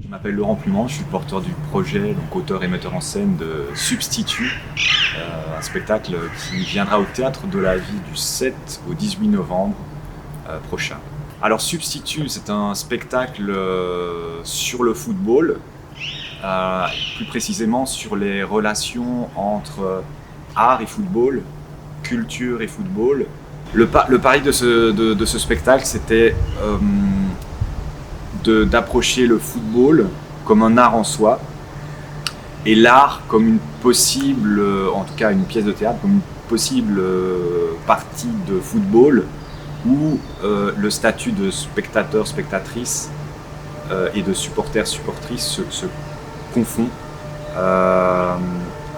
Je m'appelle Laurent Plumand, je suis le porteur du projet, donc auteur et metteur en scène de Substitut, un spectacle qui viendra au Théâtre de la Vie du 7 au 18 novembre prochain. Alors Substitut, c'est un spectacle sur le football, plus précisément sur les relations entre art et football, culture et football. Le pari de ce spectacle, c'était d'approcher le football comme un art en soi et l'art comme une possible, en tout cas une pièce de théâtre, comme une possible partie de football où le statut de spectateur, spectatrice et de supporter, supportrice se confond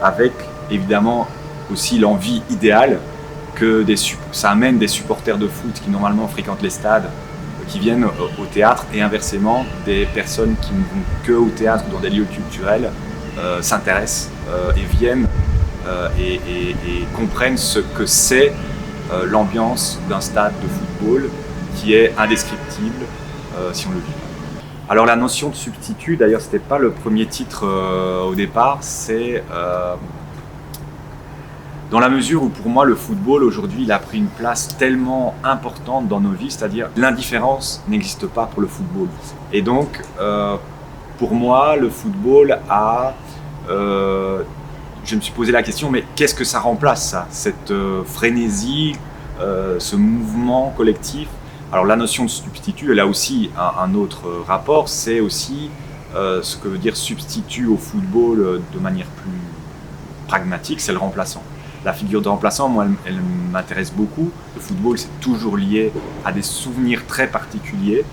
avec évidemment aussi l'envie idéale que ça amène des supporters de foot qui normalement fréquentent les stades qui viennent au théâtre et inversement des personnes qui ne vont que au théâtre ou dans des lieux culturels s'intéressent et viennent et comprennent ce que c'est l'ambiance d'un stade de football qui est indescriptible si on le vit. Alors la notion de substitut, d'ailleurs c'était pas le premier titre au départ, c'est dans la mesure où pour moi le football aujourd'hui il a pris une place tellement importante dans nos vies, c'est-à-dire l'indifférence n'existe pas pour le football. Et donc pour moi le football je me suis posé la question, mais qu'est-ce que ça remplace ça, cette frénésie, ce mouvement collectif? Alors la notion de substitut, elle a aussi un autre rapport, c'est aussi ce que veut dire substitut au football de manière plus pragmatique, c'est le remplaçant. La figure de remplaçant, moi, elle m'intéresse beaucoup. Le football, c'est toujours lié à des souvenirs très particuliers,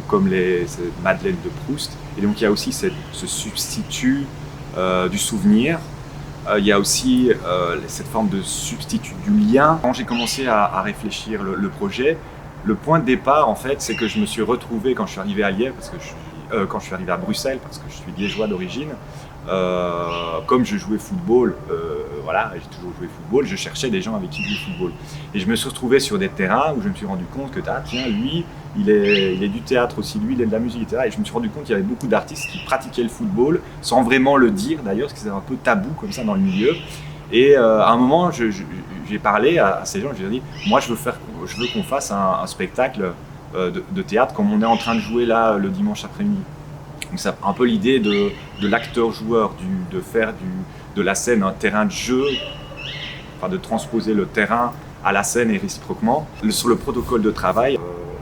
comme les Madeleines de Proust. Et donc, il y a aussi ce substitut du souvenir. Il y a aussi cette forme de substitut du lien. Quand j'ai commencé à réfléchir le projet, le point de départ, en fait, c'est que je me suis retrouvé quand je suis arrivé à Liège, quand je suis arrivé à Bruxelles, parce que je suis liégeois d'origine. Comme je jouais football, j'ai toujours joué football, je cherchais des gens avec qui jouer football. Et je me suis retrouvé sur des terrains où je me suis rendu compte que tiens, lui, il est du théâtre aussi, lui, il est de la musique, etc. Et je me suis rendu compte qu'il y avait beaucoup d'artistes qui pratiquaient le football, sans vraiment le dire d'ailleurs, parce que c'est un peu tabou comme ça dans le milieu. Et à un moment, j'ai parlé à ces gens, je leur ai dit, moi je veux qu'on fasse un spectacle de théâtre comme on est en train de jouer là le dimanche après-midi. Donc c'est un peu l'idée de l'acteur-joueur, de faire de la scène un terrain de jeu, enfin de transposer le terrain à la scène et réciproquement. Sur le protocole de travail,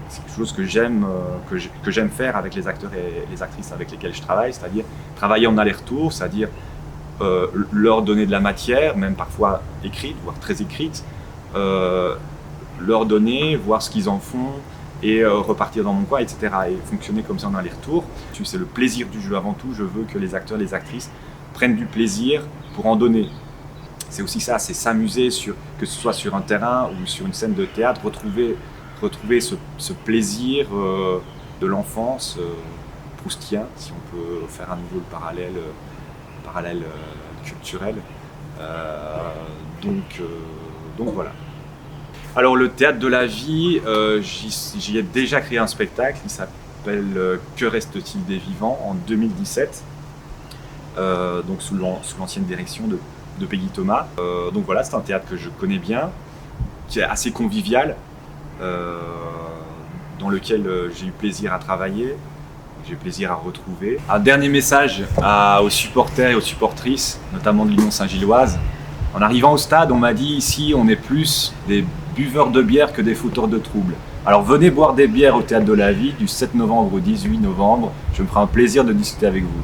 c'est quelque chose que j'aime faire avec les acteurs et les actrices avec lesquels je travaille, c'est-à-dire travailler en aller-retour, c'est-à-dire leur donner de la matière, même parfois écrite, voire très écrite, leur donner, voir ce qu'ils en font, et repartir dans mon coin, etc. Et fonctionner comme ça en aller-retour. C'est le plaisir du jeu avant tout. Je veux que les acteurs, les actrices prennent du plaisir pour en donner. C'est aussi ça, c'est s'amuser, que ce soit sur un terrain ou sur une scène de théâtre, retrouver ce plaisir de l'enfance proustien, si on peut faire à nouveau le parallèle culturel. Donc voilà. Alors le Théâtre de la Vie, j'y ai déjà créé un spectacle, il s'appelle Que reste-t-il des vivants en 2017, donc sous l'ancienne direction de Peggy Thomas. Donc voilà, c'est un théâtre que je connais bien, qui est assez convivial, dans lequel j'ai eu plaisir à travailler, j'ai eu plaisir à retrouver. Un dernier message aux supporters et aux supportrices, notamment de l'Union Saint-Gilloise. En arrivant au stade, on m'a dit ici on est plus des buveurs de bière que des fauteurs de troubles. Alors venez boire des bières au Théâtre de la Vie du 7 novembre au 18 novembre, je me ferai un plaisir de discuter avec vous.